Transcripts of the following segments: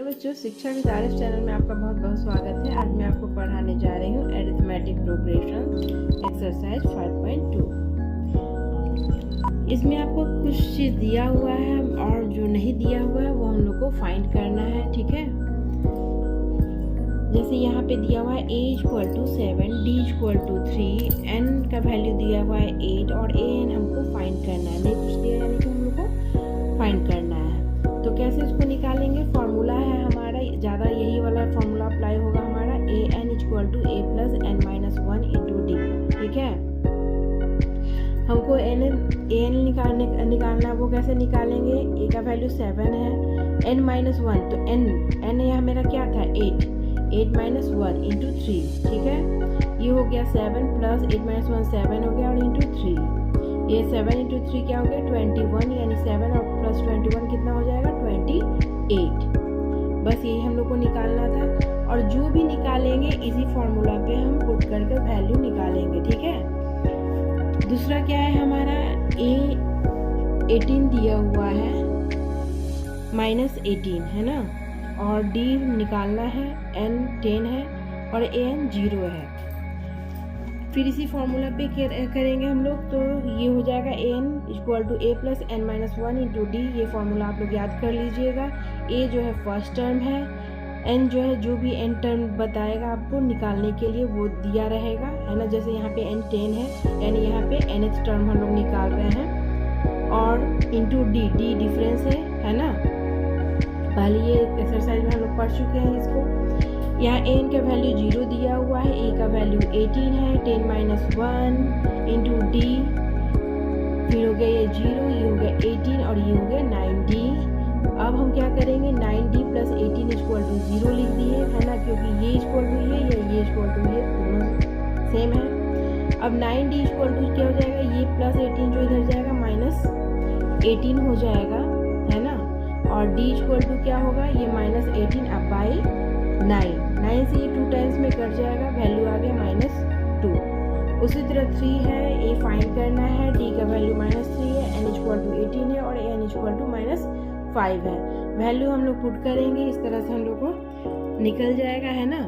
बच्चों, शिक्षा के तारीफ चैनल में आपका बहुत बहुत स्वागत है। आज मैं आपको पढ़ाने जा रही हूँ अरिथमेटिक प्रोग्रेशन एक्सरसाइज 5.2। इसमें आपको कुछ चीज़ दिया हुआ है और जो नहीं दिया हुआ है वो हम लोग को फाइंड करना है, ठीक है। जैसे यहाँ पे दिया हुआ है a = 7, d = 3, n का वैल्यू दिया हुआ है 8 और an हमको फाइंड करना है। नहीं कुछ दिया यानी कि हम लोग को फाइंड करना है। तो कैसे इसको निकालेंगे? फॉर्मूला है हमारा, ज़्यादा यही वाला फॉर्मूला अप्लाई होगा हमारा, an = a + n-1 × d, ठीक है। हमको an निकालना, वो कैसे निकालेंगे? a का वैल्यू 7 है, n-1 तो n यहाँ मेरा क्या था? 8 - 1 × 3, ठीक है। ये हो गया 7 + 8 - 1 7 हो गया और इंटू 3, ये 7 × 3 क्या हो गया? 21, यानी 7 और प्लस 21 कितना हो जाएगा? 28। बस यही हम लोग को निकालना था और जो भी निकालेंगे इसी फॉर्मूला पे हम पुट करके वैल्यू निकालेंगे, ठीक है। दूसरा क्या है हमारा? a 18 दिया हुआ है, -18 है ना, और d निकालना है, n 10 है और an 0 है। फिर इसी फॉर्मूला पे करेंगे हम लोग, तो ये हो जाएगा an = a + n-1 × d। ये फॉर्मूला आप लोग याद कर लीजिएगा। a जो है फर्स्ट टर्म है, n जो है जो भी n टर्म बताएगा आपको निकालने के लिए वो दिया रहेगा, है ना। जैसे यहाँ पे n 10 है, यानी यहाँ पे nth टर्म हम लोग निकाल रहे हैं, और इंटू d डिफरेंस है ना। पहले ये एक्सरसाइज में हम लोग पढ़ चुके हैं इसको। यहाँ an का वैल्यू 0 दिया हुआ है, a का वैल्यू 18 है, 10 - 1 इंटू d, फिर हो गया ये 0, ये हो गया 18 और ये हो गया 9d। अब हम क्या करेंगे? 9d + 18 = 0 लिख दिए, है ना, क्योंकि ये इक्वल टू ये या ये इक्वल टू ये दोनों सेम है। अब 9d = क्या हो जाएगा? ये +18 जो इधर जाएगा -18 हो जाएगा, है ना, और d = क्या होगा? ये -18 अब बाई 9 से ये 2 टाइम्स में कट जाएगा, वैल्यू आ गया -2। उसी तरह 3 है, a फाइंड करना है, d का वैल्यू -3 है, n = 18 है और an = -5 है। वैल्यू हम लोग पुट करेंगे, इस तरह से हम लोग को निकल जाएगा, है ना।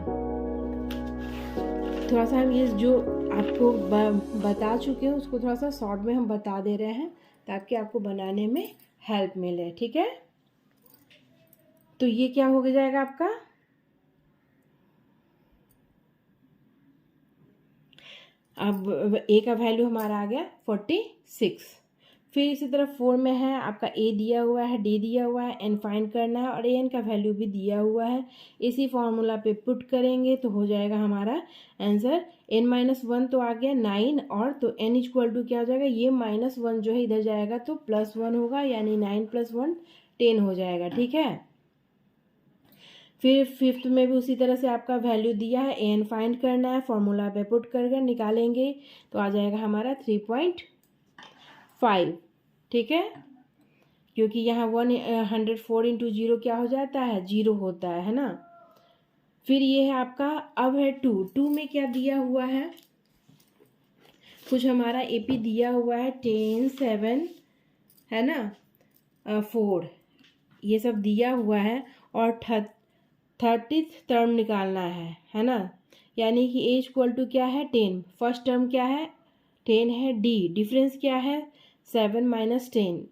थोड़ा सा हम ये जो आपको बता चुके हैं उसको थोड़ा सा शॉर्ट में हम बता दे रहे हैं ताकि आपको बनाने में हेल्प मिले, ठीक है। तो ये क्या हो जाएगा आपका? अब a का वैल्यू हमारा आ गया 46। फिर इसी तरह 4 में है आपका a दिया हुआ है, d दिया हुआ है, n फाइंड करना है और an का वैल्यू भी दिया हुआ है। इसी फॉर्मूला पे पुट करेंगे तो हो जाएगा हमारा आंसर। n-1 तो आ गया 9, और तो n = क्या हो जाएगा? ये -1 जो है इधर जाएगा तो +1 होगा, यानी 9 + 1 10 हो जाएगा, ठीक है। फिर 5th में भी उसी तरह से आपका वैल्यू दिया है, an फाइंड करना है, फॉर्मूला पे पुट कर निकालेंगे तो आ जाएगा हमारा 3.5, ठीक है, क्योंकि यहाँ 104 × 0 क्या हो जाता है? 0 होता है ना। फिर ये है आपका, अब है 2 में क्या दिया हुआ है? कुछ हमारा AP दिया हुआ है, 10 7 है ना, 4, ये सब दिया हुआ है और 30th टर्म निकालना है ना, यानी कि a = क्या है? 10, फर्स्ट टर्म क्या है? 10 है, d डिफरेंस क्या है? 7 - 10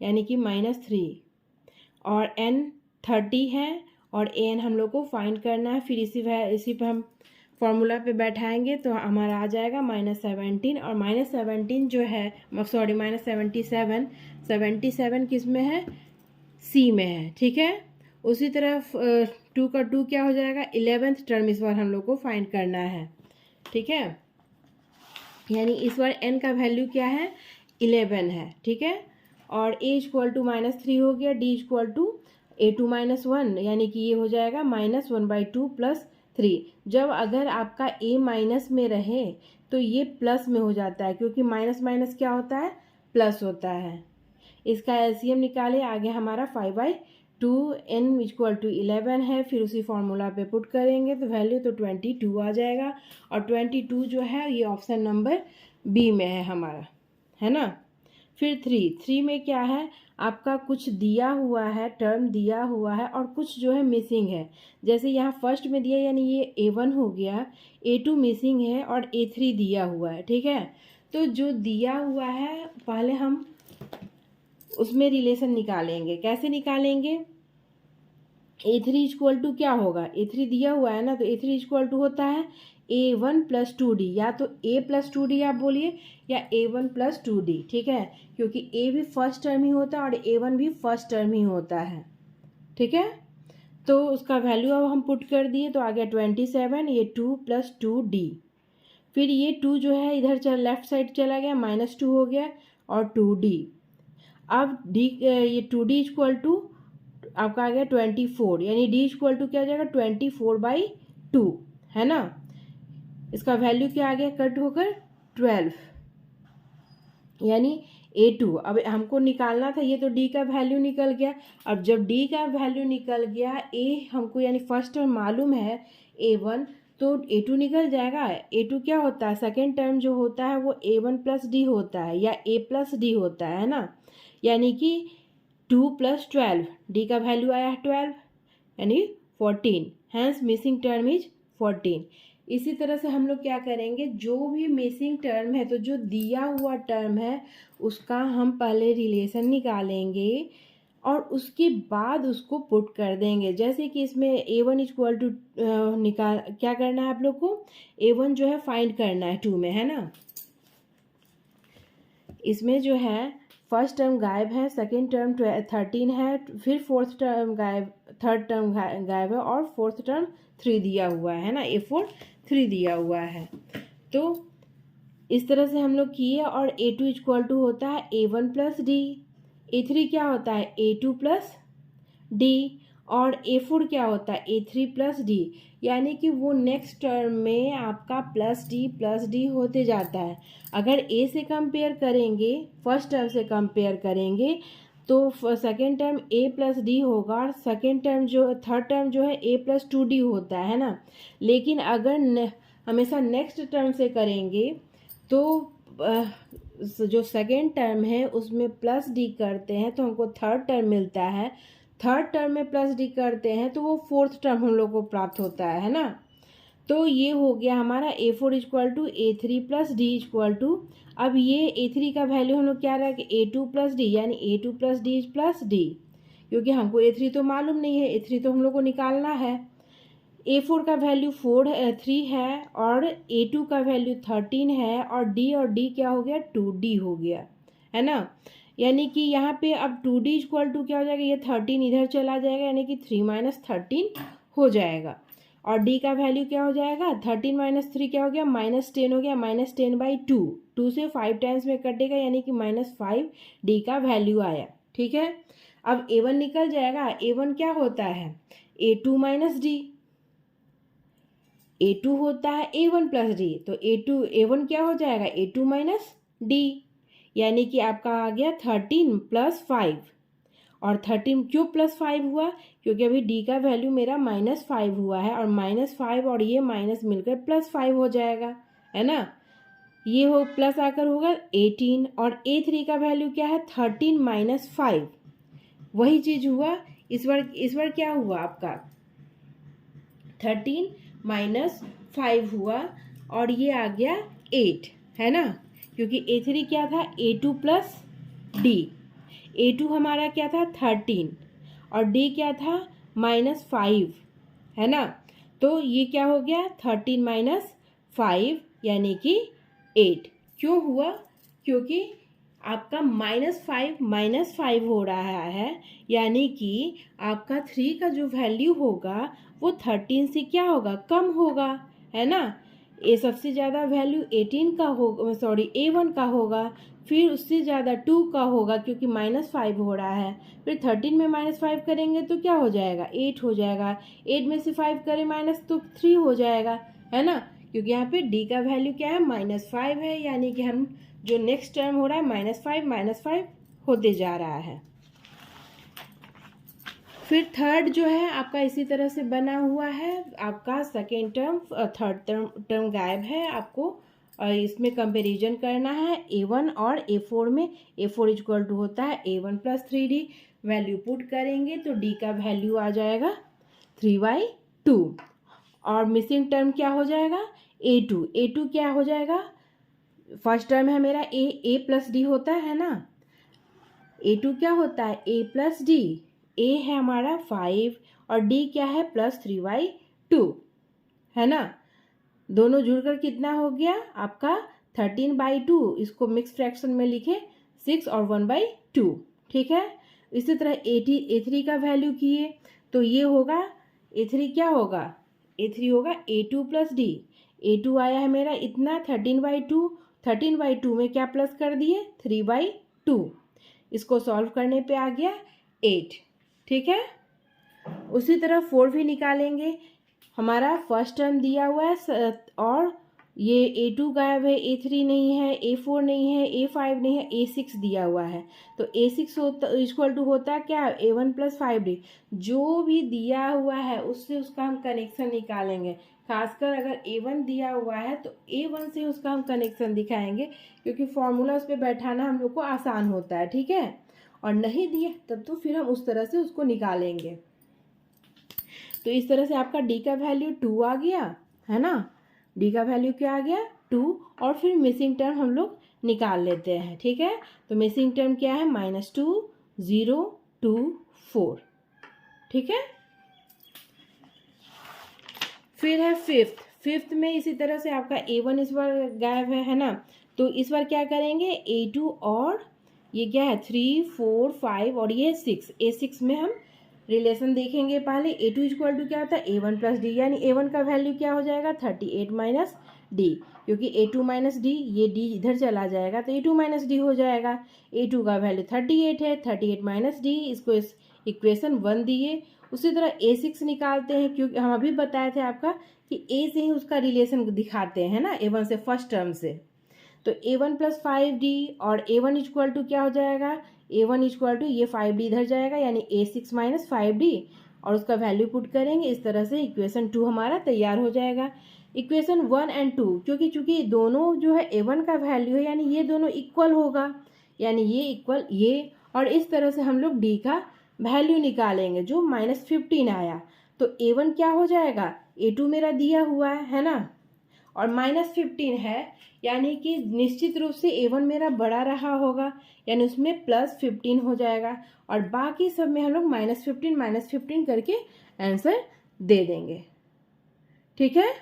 यानी कि -3, और n 30 है और an हम लोग को फाइंड करना है। फिर इसी पे हम फॉर्मूला पे बैठाएंगे तो हमारा आ जाएगा -17, और -17 जो है, सॉरी -77, 77 किस में है? C में है, ठीक है। उसी तरह 2 का 2 क्या हो जाएगा? 11th टर्म इस बार हम लोग को फाइंड करना है, ठीक है, यानी इस बार n का वैल्यू क्या है? 11 है, ठीक है, और a = -3 हो गया, d = a2 - 1 यानी कि ये हो जाएगा -1/2 + 3। जब अगर आपका a माइनस में रहे तो ये प्लस में हो जाता है, क्योंकि माइनस क्या होता है? प्लस होता है। इसका एलसीएम निकाले, आगे हमारा 5/2, n = 11 है। फिर उसी फॉर्मूला पे पुट करेंगे तो वैल्यू तो 22 आ जाएगा, और 22 जो है ये ऑप्शन नंबर बी में है हमारा, है ना। फिर थ्री में क्या है आपका, कुछ दिया हुआ है, टर्म दिया हुआ है और कुछ जो है मिसिंग है। जैसे यहाँ फर्स्ट में दिया यानी ये A1 हो गया, A2 मिसिंग है और A3 दिया हुआ है, ठीक है। तो जो दिया हुआ है पहले हम उसमें रिलेशन निकालेंगे। कैसे निकालेंगे? A3 इक्वल टू क्या होगा, A3 दिया हुआ है ना, तो A3 इक्वल टू होता है A1 प्लस 2D, या तो A प्लस 2D आप बोलिए या A1 प्लस 2D, ठीक है, क्योंकि A भी फर्स्ट टर्म ही होता है और A1 भी फर्स्ट टर्म ही होता है, ठीक है। तो उसका वैल्यू अब हम पुट कर दिए तो आ गया 27, ये 2 प्लस 2D। फिर ये 2 जो है इधर लेफ्ट साइड चला गया, -2 हो गया और 2D। अब D ये 2D इक्वल टू आपका आ गया 24, यानी D इक्वल टू क्या हो जाएगा 24/2, है ना। इसका वैल्यू क्या आ गया कट होकर 12, यानी A2। अब हमको निकालना था, ये तो D का वैल्यू निकल गया। अब जब D का वैल्यू निकल गया, A हमको यानी फर्स्ट टर्म मालूम है A1, तो A2 निकल जाएगा। A2 क्या होता है, सेकेंड टर्म जो होता है वो A1 प्लस D होता है या A प्लस D होता है ना, यानी कि 2 प्लस 12, D का वैल्यू आया है 12 यानी 14, हैंस मिसिंग टर्म इज 14। इसी तरह से हम लोग क्या करेंगे, जो भी मिसिंग टर्म है तो जो दिया हुआ टर्म है उसका हम पहले रिलेशन निकालेंगे और उसके बाद उसको पुट कर देंगे। जैसे कि इसमें A1 इक्वल टू निकाल क्या करना है आप लोग को, A1 जो है फाइंड करना है 2 में, है ना। इसमें जो है फर्स्ट टर्म गायब है, सेकेंड टर्म 13 है, फिर फोर्थ टर्म गायब, थर्ड टर्म गायब है और फोर्थ टर्म 3 दिया हुआ है ना, A4 3 दिया हुआ है। तो इस तरह से हम लोग किए और A2 इक्वल टू होता है A1 प्लस D, A3 क्या होता है A2 प्लस D और A4 क्या होता है A3 प्लस D, यानी कि वो नेक्स्ट टर्म में आपका प्लस डी होते जाता है। अगर A से कंपेयर करेंगे, फर्स्ट टर्म से कंपेयर करेंगे तो second term A plus D होगा और सेकेंड टर्म जो थर्ड टर्म जो है A प्लस 2D होता है ना। लेकिन अगर हमेशा नेक्स्ट टर्म से करेंगे तो जो सेकेंड टर्म है उसमें प्लस डी करते हैं तो हमको थर्ड टर्म मिलता है, थर्ड टर्म में प्लस डी करते हैं तो वो फोर्थ टर्म हम लोग को प्राप्त होता है ना। तो ये हो गया हमारा A4 equal to A3 plus D equal to, अब ये A3 का वैल्यू हम लोग क्या रखे A2 प्लस डी, यानी A2 plus D plus D, क्योंकि हमको A3 तो मालूम नहीं है, A3 तो हम लोग को निकालना है। A4 का वैल्यू 3 है और A2 का वैल्यू 13 है और D क्या हो गया 2D हो गया, है ना। यानी कि यहाँ पे अब 2D इक्वल टू क्या हो जाएगा, ये 13 इधर चला जाएगा यानी कि 3 माइनस 13 हो जाएगा और D का वैल्यू क्या हो जाएगा 13 माइनस 3 क्या हो गया -10 हो गया, -10/2, 2 से 5 टाइम्स में कटेगा यानी कि -5 D का वैल्यू आया, ठीक है। अब A1 निकल जाएगा, A1 क्या होता है A2 माइनस D, A2 होता है A1 प्लस डी, तो A1 क्या हो जाएगा A2 माइनस डी, यानी कि आपका आ गया 13 प्लस 5। और 13 क्यों प्लस 5 हुआ, क्योंकि अभी D का वैल्यू मेरा -5 हुआ है और -5 और ये माइनस मिलकर +5 हो जाएगा, है ना। ये हो प्लस आकर होगा 18 और A3 का वैल्यू क्या है 13 माइनस 5, वही चीज़ हुआ इस बार क्या हुआ आपका 13 माइनस 5 हुआ और ये आ गया 8, है ना, क्योंकि A3 क्या था A2 प्लस डी, A2 हमारा क्या था 13 और D क्या था -5, है ना। तो ये क्या हो गया 13 माइनस 5 यानी कि 8। क्यों हुआ, क्योंकि आपका -5 हो रहा है, यानी कि आपका 3 का जो वैल्यू होगा वो 13 से क्या होगा कम होगा, है ना। ये सबसे ज़्यादा वैल्यू 18 का होगा, सॉरी A1 का होगा, फिर उससे ज़्यादा 2 का होगा क्योंकि -5 हो रहा है, फिर 13 में -5 करेंगे तो क्या हो जाएगा 8 हो जाएगा, 8 में से 5 करें माइनस तो 3 हो जाएगा, है ना, क्योंकि यहाँ पे D का वैल्यू क्या है -5 है, यानी कि हम जो नेक्स्ट टर्म हो रहा है -5 होते जा रहा है। फिर थर्ड जो है आपका इसी तरह से बना हुआ है, आपका सेकेंड टर्म थर्ड टर्म गायब है, आपको और इसमें कंपैरिजन करना है A1 और A4 में। A4 इक्वल टू होता है A1 plus 3D। Value put करेंगे तो D का वैल्यू आ जाएगा 3/2 और मिसिंग टर्म क्या हो जाएगा A2। A2 क्या हो जाएगा, फर्स्ट टर्म है मेरा A प्लस D होता है ना, A2 क्या होता है A प्लस D। A है हमारा 5 और D क्या है +3/2 है ना। दोनों जुड़कर कितना हो गया आपका 13/2। इसको मिक्स फ्रैक्शन में लिखे 6 और 1/2, ठीक है। इसी तरह A3 का वैल्यू किए तो ये होगा A3 क्या होगा, A3 होगा A2 प्लस D। A2 आया है मेरा इतना 13/2। 13/2 में क्या प्लस कर दिए 3/2। इसको सॉल्व करने पे आ गया 8, ठीक है। उसी तरह 4 भी निकालेंगे। हमारा फर्स्ट टर्म दिया हुआ है और ये A2 गायब है, A3 नहीं है, A4 नहीं है, A5 नहीं है, A6 दिया हुआ है। तो A6 होता इक्वल टू होता है क्या A1 प्लस 5D। जो भी दिया हुआ है उससे उसका हम कनेक्शन निकालेंगे। खासकर अगर A1 दिया हुआ है तो A1 से उसका हम कनेक्शन दिखाएंगे, क्योंकि फॉर्मूला उस पर बैठाना हम लोग को आसान होता है, ठीक है। और नहीं दिए तब तो फिर हम उस तरह से उसको निकालेंगे। तो इस तरह से आपका D का वैल्यू 2 आ गया है ना। D का वैल्यू क्या आ गया 2 और फिर मिसिंग टर्म हम लोग निकाल लेते हैं, ठीक है। तो मिसिंग टर्म क्या है -2 0 2 4, ठीक है। फिर है फिफ्थ में इसी तरह से आपका A1 इस बार गायब है ना। तो इस बार क्या करेंगे A2 और ये क्या है 3 4 5 और ये 6। A6 में हम रिलेशन देखेंगे पहले। A2 इक्वल टू क्या होता है A1 प्लस D, यानी A1 का वैल्यू क्या हो जाएगा 38 माइनस D, क्योंकि A2 माइनस D ये D इधर चला जाएगा तो A2 माइनस D हो जाएगा। A2 का वैल्यू 38 है, 38 माइनस D, इसको इस इक्वेशन 1 दिए। उसी तरह A6 निकालते हैं, क्योंकि हम अभी बताए थे आपका कि A से ही उसका रिलेशन दिखाते हैं ना A1 से, फर्स्ट टर्म से। तो A1 प्लस 5D और A1 इक्वल टू क्या हो जाएगा A1 इक्वल टू ये 5D इधर जाएगा, यानी A6 माइनस 5D और उसका वैल्यू पुट करेंगे। इस तरह से इक्वेशन 2 हमारा तैयार हो जाएगा। इक्वेशन 1 एंड 2 चूँकि दोनों जो है A1 का वैल्यू है, यानी ये दोनों इक्वल होगा, यानी ये इक्वल ये, और इस तरह से हम लोग D का वैल्यू निकालेंगे जो -15 आया। तो A1 क्या हो जाएगा A2 मेरा दिया हुआ है ना, और -15 है, यानी कि निश्चित रूप से A1 मेरा बड़ा रहा होगा, यानी उसमें +15 हो जाएगा। और बाकी सब में हम लोग -15 करके आंसर दे देंगे, ठीक है।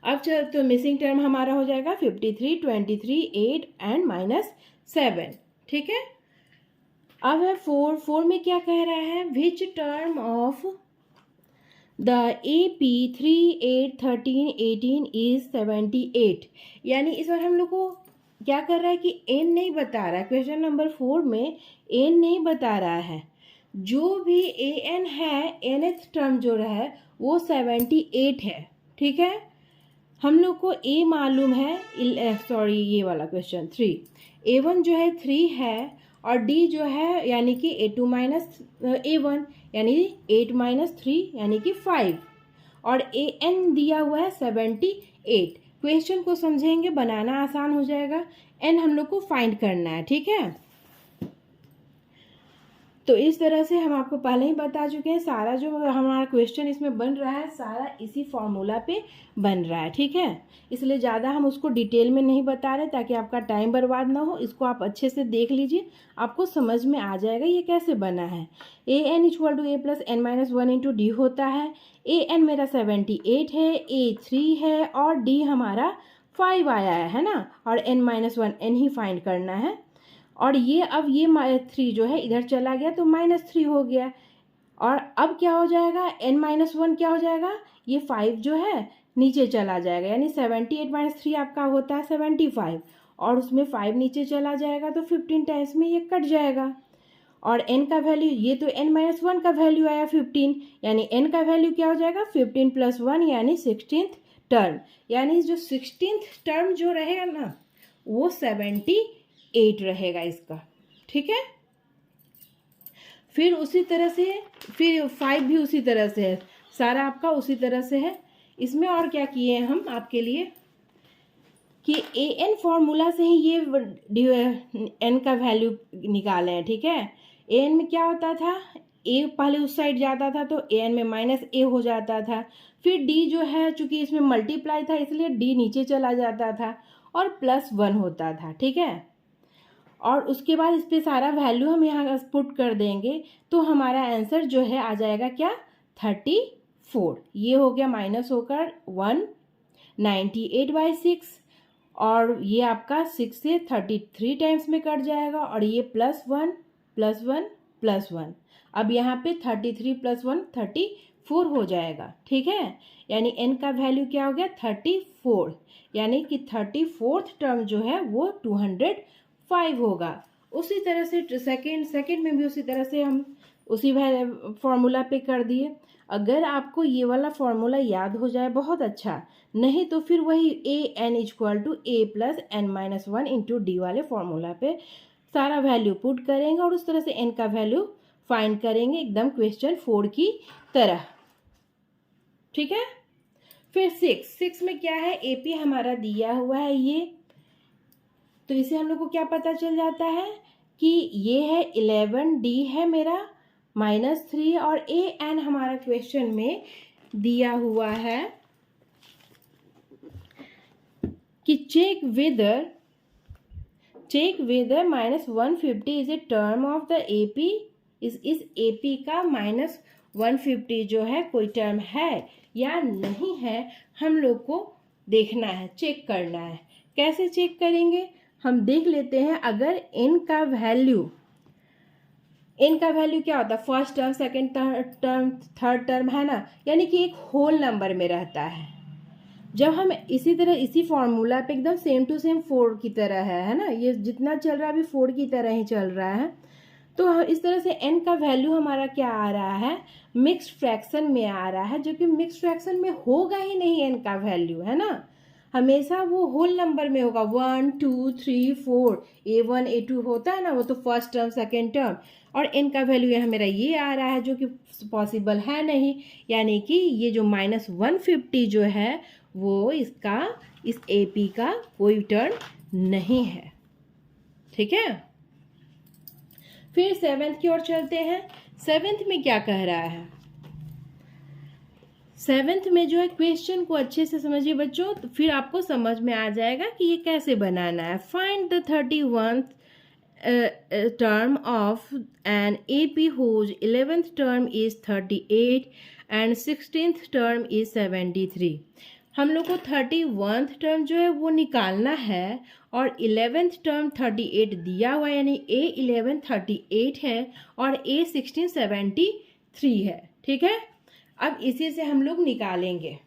अब चल तो मिसिंग टर्म हमारा हो जाएगा 53 23 8 एंड -7, ठीक है। अब है 4 में क्या कह रहा है which term of the AP 3 8 13 18 is 78, यानी इस बार हम लोग को क्या कर रहा है कि n नहीं बता रहा है। क्वेश्चन नंबर 4 में n नहीं बता रहा है, जो भी an है nth टर्म जो है वो 78 है, ठीक है। हम लोग को a मालूम है, सॉरी ये वाला क्वेश्चन 3, A1 जो है 3 है और D जो है यानी कि A2 माइनस A1 यानी 8 माइनस 3 यानी कि 5, और AN दिया हुआ है 78। क्वेश्चन को समझेंगे बनाना आसान हो जाएगा। N हम लोग को फाइंड करना है, ठीक है। तो इस तरह से हम आपको पहले ही बता चुके हैं, सारा जो हमारा क्वेश्चन इसमें बन रहा है सारा इसी फॉर्मूला पे बन रहा है, ठीक है। इसलिए ज़्यादा हम उसको डिटेल में नहीं बता रहे ताकि आपका टाइम बर्बाद ना हो। इसको आप अच्छे से देख लीजिए, आपको समझ में आ जाएगा ये कैसे बना है। AN equal to A plus N minus 1 into D होता है। AN मेरा 78 है, A3 है और D हमारा 5 आया है ना, और N माइनस 1 N ही फाइंड करना है। और ये अब ये -3 जो है इधर चला गया तो -3 हो गया, और अब क्या हो जाएगा n माइनस 1 क्या हो जाएगा, ये 5 जो है नीचे चला जाएगा, यानी 78 माइनस 3 आपका होता है 75, और उसमें 5 नीचे चला जाएगा तो 15 टाइम्स में ये कट जाएगा। और n का वैल्यू, ये तो n माइनस 1 का वैल्यू आया 15, यानी n का वैल्यू क्या हो जाएगा 15 प्लस 1 यानी 16th टर्म, यानी जो 16th टर्म जो रहेगा ना वो 78 रहेगा इसका, ठीक है। फिर उसी तरह से फिर 5 भी उसी तरह से है, सारा आपका उसी तरह से है। इसमें और क्या किए हैं हम आपके लिए, कि ए एन फॉर्मूला से ही ये एन का वैल्यू निकाले हैं, ठीक है। ए एन में क्या होता था, ए पहले उस साइड जाता था तो ए एन में माइनस ए हो जाता था, फिर डी जो है चूंकि इसमें मल्टीप्लाई था इसलिए डी नीचे चला जाता था और +1 होता था, ठीक है। और उसके बाद इस पर सारा वैल्यू हम यहाँ पुट कर देंगे तो हमारा आंसर जो है आ जाएगा क्या, 34। ये हो गया माइनस होकर 198/6 और ये आपका 6 से 33 टाइम्स में कट जाएगा और ये +1 +1 +1। अब यहाँ पे 33 + 1 34 हो जाएगा, ठीक है। यानी n का वैल्यू क्या हो गया, 34। यानी कि 34th टर्म जो है वो 205 होगा। उसी तरह से सेकंड में भी उसी तरह से हम उसी फॉर्मूला पे कर दिए। अगर आपको ये वाला फॉर्मूला याद हो जाए बहुत अच्छा, नहीं तो फिर वही an = a + n-1 into D वाले फॉर्मूला पे सारा वैल्यू पुट करेंगे और उस तरह से n का वैल्यू फाइंड करेंगे एकदम क्वेश्चन 4 की तरह, ठीक है। फिर 6 में क्या है, AP हमारा दिया हुआ है ये, तो इसे हम लोग को क्या पता चल जाता है कि ये है 11, D है मेरा -3 और AN हमारा क्वेश्चन में दिया हुआ है कि check whether -150 is a term of the AP। इस AP का -150 जो है कोई टर्म है या नहीं है, हम लोग को देखना है, चेक करना है। कैसे चेक करेंगे, हम देख लेते हैं। अगर n का वैल्यू क्या होता है, first term, second term, third term, है ना, यानी कि एक होल नंबर में रहता है। जब हम इसी तरह इसी फॉर्मूला पे एकदम सेम टू सेम 4 की तरह है ना, ये जितना चल रहा है अभी 4 की तरह ही चल रहा है, तो इस तरह से n का वैल्यू हमारा क्या आ रहा है, मिक्स्ड फ्रैक्शन में आ रहा है, जो कि मिक्स्ड फ्रैक्शन में होगा ही नहीं n का वैल्यू, है ना, हमेशा वो होल नंबर में होगा। 1 2 3 4 A1 A2 होता है ना, वो तो फर्स्ट टर्म सेकेंड टर्म, और n का वैल्यू यहाँ मेरा ये आ रहा है जो कि पॉसिबल है नहीं। यानी कि ये जो -150 जो है वो इस AP का कोई टर्म नहीं है, ठीक है। फिर 7th की ओर चलते हैं। 7th में क्या कह रहा है, 7th में जो है क्वेश्चन को अच्छे से समझिए बच्चों, तो फिर आपको समझ में आ जाएगा कि ये कैसे बनाना है। Find the 31st term of an AP whose 11th term is 38 and 16th term is 73। हम लोग को 31th टर्म जो है वो निकालना है और 11th टर्म 38 दिया हुआ है, यानी A11 38 है और A16 73 है, ठीक है। अब इसी से हम लोग निकालेंगे,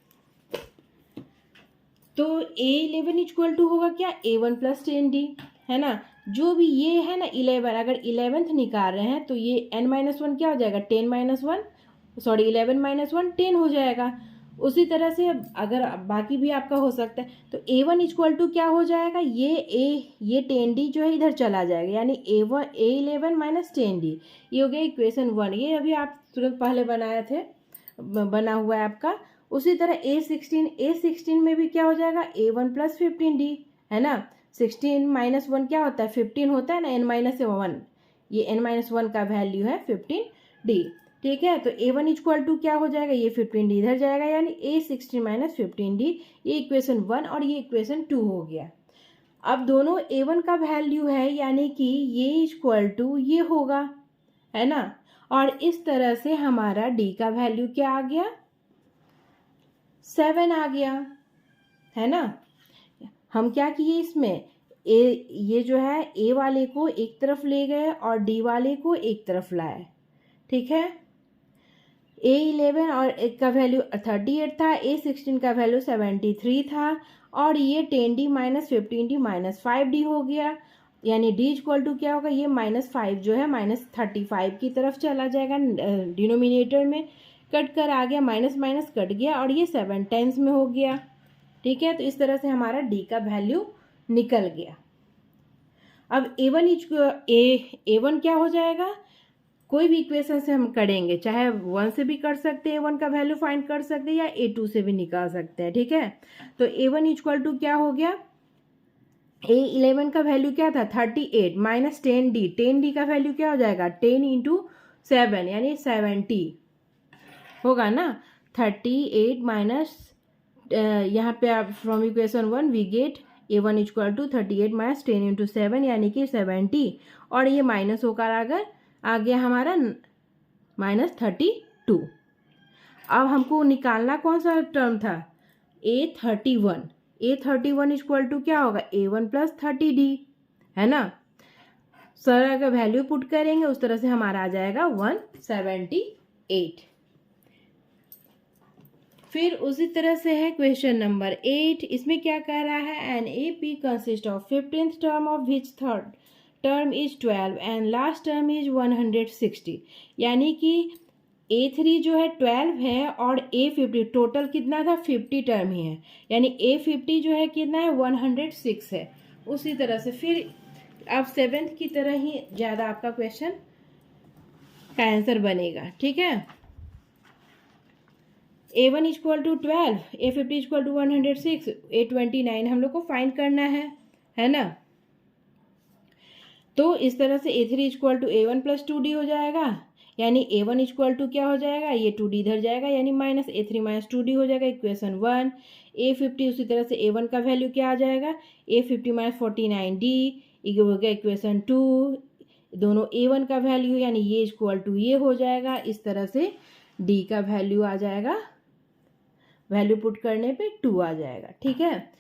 तो A11 = होगा क्या, A1 + 10D, है ना। जो भी ये है ना 11, अगर 11th निकाल रहे हैं तो ये n-1 क्या हो जाएगा, 10-1 सॉरी 11 - 1 10 हो जाएगा। उसी तरह से अगर बाकी भी आपका हो सकता है तो A1 = क्या हो जाएगा, ये 10D जो है इधर चला जाएगा, यानी A11 - 10D, ये हो गया इक्वेशन 1। ये अभी आप तुरंत पहले बनाए थे, बना हुआ है आपका। उसी तरह A16 में भी क्या हो जाएगा, A1 + 15D, है ना। 16 - 1 क्या होता है, 15 होता है ना, n-1, ये n-1 का वैल्यू है 15D, ठीक है। तो A1 = क्या हो जाएगा, ये 15D इधर जाएगा, यानी A16 - 15D, ये इक्वेशन 1 और ये इक्वेशन 2 हो गया। अब दोनों A1 का वैल्यू है, यानी कि ये = ये होगा, है ना। और इस तरह से हमारा D का वैल्यू क्या आ गया, 7 आ गया, है ना। हम क्या किए इसमें, ये जो है A वाले को एक तरफ ले गए और D वाले को एक तरफ लाए, ठीक है। A11 और एक का वैल्यू 38 था, A16 का वैल्यू 73 था और ये 10D - 15D - 5D हो गया, यानी D = क्या होगा, ये -5 जो है -35 की तरफ चला जाएगा, डिनोमिनेटर में कट कर आ गया, माइनस माइनस कट गया और ये 7 टाइम्स में हो गया, ठीक है। तो इस तरह से हमारा D का वैल्यू निकल गया। अब A1 क्या हो जाएगा, कोई भी इक्वेशन से हम करेंगे, चाहे 1 से भी कर सकते हैं, A1 का वैल्यू फाइंड कर सकते हैं, या A2 से भी निकाल सकते हैं, ठीक है। तो A1 = क्या हो गया, A11 का वैल्यू क्या था 38 माइनस 10D, 10D का वैल्यू क्या हो जाएगा 10 इंटू 7 यानी 70 होगा ना। 38 माइनस यहाँ पे आप from equation 1 we get A1 equal to 38 minus 10 into 7 यानी कि 70, और ये माइनस होकर अगर आ गया हमारा -32। अब हमको निकालना कौन सा टर्म था A31, A31 इक्वल टू क्या होगा A1 प्लस 30D, है ना। सर अगर वैल्यू पुट करेंगे उस तरह से हमारा आ जाएगा 178। फिर उसी तरह से है क्वेश्चन नंबर 8, इसमें क्या कह रहा है an AP consist of 15th term of which third term is 12 and last term is 160, यानी कि A3 जो है 12 है और A50 टोटल कितना था 50 टर्म ही है, यानी A50 जो है कितना है 106 है। उसी तरह से फिर अब 7th की तरह ही ज़्यादा आपका क्वेश्चन का आंसर बनेगा, ठीक है। A1 equal to 12, A50 equal to 106, A29 हम लोग को फाइंड करना है ना। तो इस तरह से A3 equal to A1 plus 2D हो जाएगा, यानी A1 इक्वल टू क्या हो जाएगा ये 2D इधर जाएगा यानी माइनस A3 माइनस 2D हो जाएगा इक्वेशन 1। A50 उसी तरह से A1 का वैल्यू क्या आ जाएगा A50 माइनस 49D हो गया इक्वेशन 2, दोनों A1 का वैल्यू यानी ये इक्वल टू ये हो जाएगा। इस तरह से D का वैल्यू आ जाएगा, वैल्यू पुट करने पे 2 आ जाएगा, ठीक है।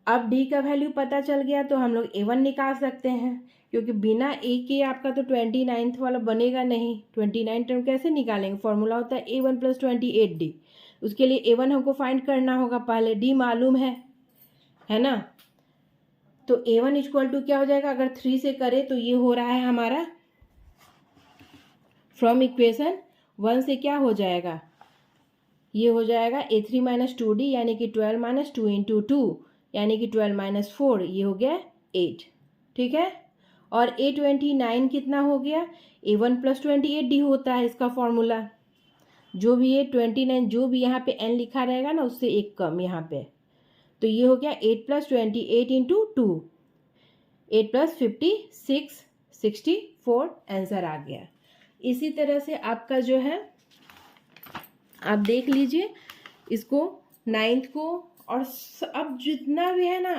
अब D का वैल्यू पता चल गया तो हम लोग A1 निकाल सकते हैं, क्योंकि बिना A के आपका तो 29th वाला बनेगा नहीं। 29 टर्म कैसे निकालेंगे, फॉर्मूला होता है A1 प्लस 28D। उसके लिए A1 हमको फाइंड करना होगा, पहले D मालूम है ना। तो A1 इक्वल टू क्या हो जाएगा, अगर 3 से करें तो ये हो रहा है हमारा फ्रॉम इक्वेशन 1 से क्या हो जाएगा, ये हो जाएगा A3 माइनस 2D यानी कि 12 माइनस 2 इंटू 2 यानी कि 12 माइनस 4, ये हो गया 8, ठीक है। और A29 कितना हो गया A1 प्लस 28D होता है इसका फॉर्मूला, जो भी है 29 जो भी यहाँ पे n लिखा रहेगा ना उससे एक कम यहाँ पे, तो ये हो गया 8 प्लस 28 इंटू 2, 8 प्लस 56 64 आंसर आ गया। इसी तरह से आपका जो है आप देख लीजिए इसको 9th को, और अब जितना भी है ना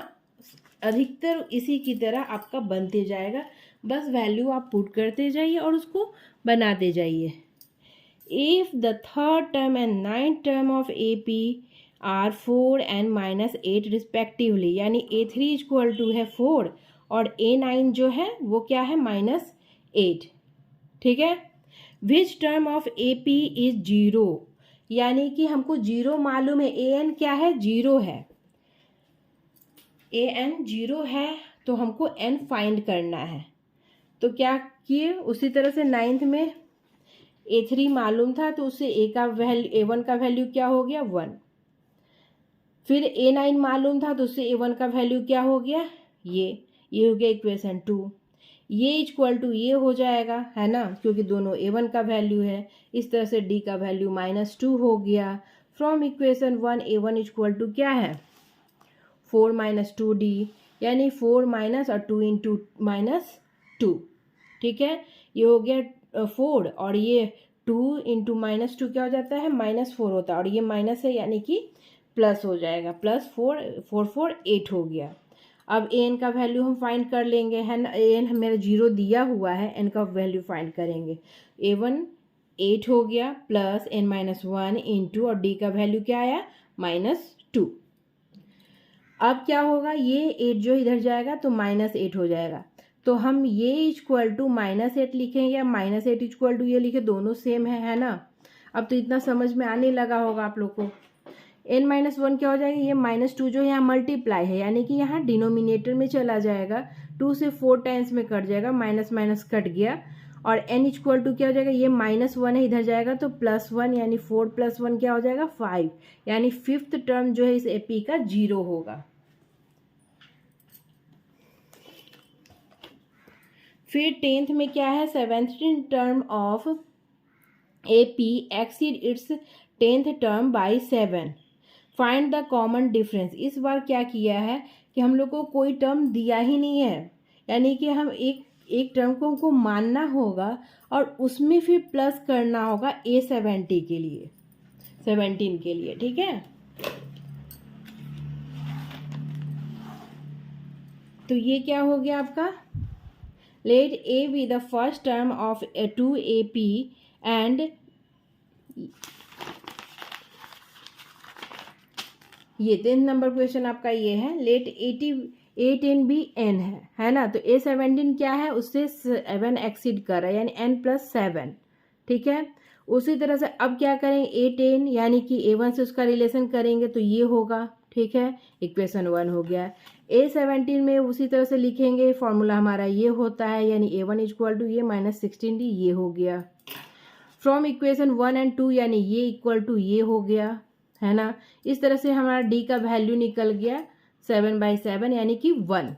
अधिकतर इसी की तरह आपका बनते जाएगा, बस वैल्यू आप पुट करते जाइए और उसको बनाते जाइए। If the third term and 9th term of AP are 4 and minus 8 respectively, यानी A3 इक्वल टू है 4 और A9 जो है वो क्या है -8, ठीक है। Which term of AP is 0, यानी कि हमको 0 मालूम है, AN क्या है 0 है, AN 0 है तो हमको N फाइंड करना है। तो क्या किए उसी तरह से 9th में A3 मालूम था तो उससे A1 का वैल्यू क्या हो गया 1, फिर A9 मालूम था तो उससे A1 का वैल्यू क्या हो गया ये हो गया इक्वेशन 2, ये इक्वल टू ये हो जाएगा, है ना, क्योंकि दोनों A1 का वैल्यू है। इस तरह से D का वैल्यू -2 हो गया। From equation 1 A1 equal to क्या है 4 माइनस 2D यानी 4 माइनस और 2 इंटू -2, ठीक है। ये हो गया 4 और ये 2 इंटू -2 क्या हो जाता है -4 होता है, और ये माइनस है यानी कि प्लस हो जाएगा, +4 4 4 8 हो गया। अब एन का वैल्यू हम फाइंड कर लेंगे, है ना, एन मेरा 0 दिया हुआ है, एन का वैल्यू फाइंड करेंगे। A1 8 हो गया प्लस n-1 इंटू और D का वैल्यू क्या आया -2। अब क्या होगा ये 8 जो इधर जाएगा तो -8 हो जाएगा, तो हम ये इक्वल टू -8 लिखें या -8 इक्वल टू ये लिखे, दोनों सेम है ना। अब तो इतना समझ में आने लगा होगा आप लोग को। n-1 क्या हो जाएगा, ये -2 जो यहाँ मल्टीप्लाई है यानी कि यहाँ डिनोमिनेटर में चला जाएगा, 2 से 4 टाइम्स में कट जाएगा, माइनस माइनस कट गया, और n इक्वल टू क्या हो जाएगा, ये -1 है इधर जाएगा तो +1 यानी 4 + 1 क्या हो जाएगा 5, यानी 5th टर्म जो है इस AP का 0 होगा। फिर 10th में क्या है 17th term of AP exceed it's 10th term by 7, find the common difference. इस बार क्या किया है कि हम लोग को कोई टर्म दिया ही नहीं है, यानी कि हम एक टर्म को हमको मानना होगा और उसमें फिर प्लस करना होगा A17 के लिए, 17 के लिए, ठीक है। तो ये क्या हो गया आपका, let A be the first term of 2AP and ये 10 नंबर क्वेश्चन आपका ये है, लेट A10 भी n है ना। तो A17 क्या है, उससे 7 एक्सीड कर रहा है, यानी n+7, ठीक है। उसी तरह से अब क्या करें, A10 यानी कि A1 से उसका रिलेशन करेंगे तो ये होगा, ठीक है, इक्वेशन 1 हो गया। A17 में उसी तरह से लिखेंगे, फॉर्मूला हमारा ये होता है, यानी A1 इक्वल टू ये -16D, ये हो गया। फ्रॉम इक्वेशन 1 एंड 2 यानी ये इक्वल टू ये हो गया, है ना। इस तरह से हमारा D का वैल्यू निकल गया 7/7 यानी कि 1,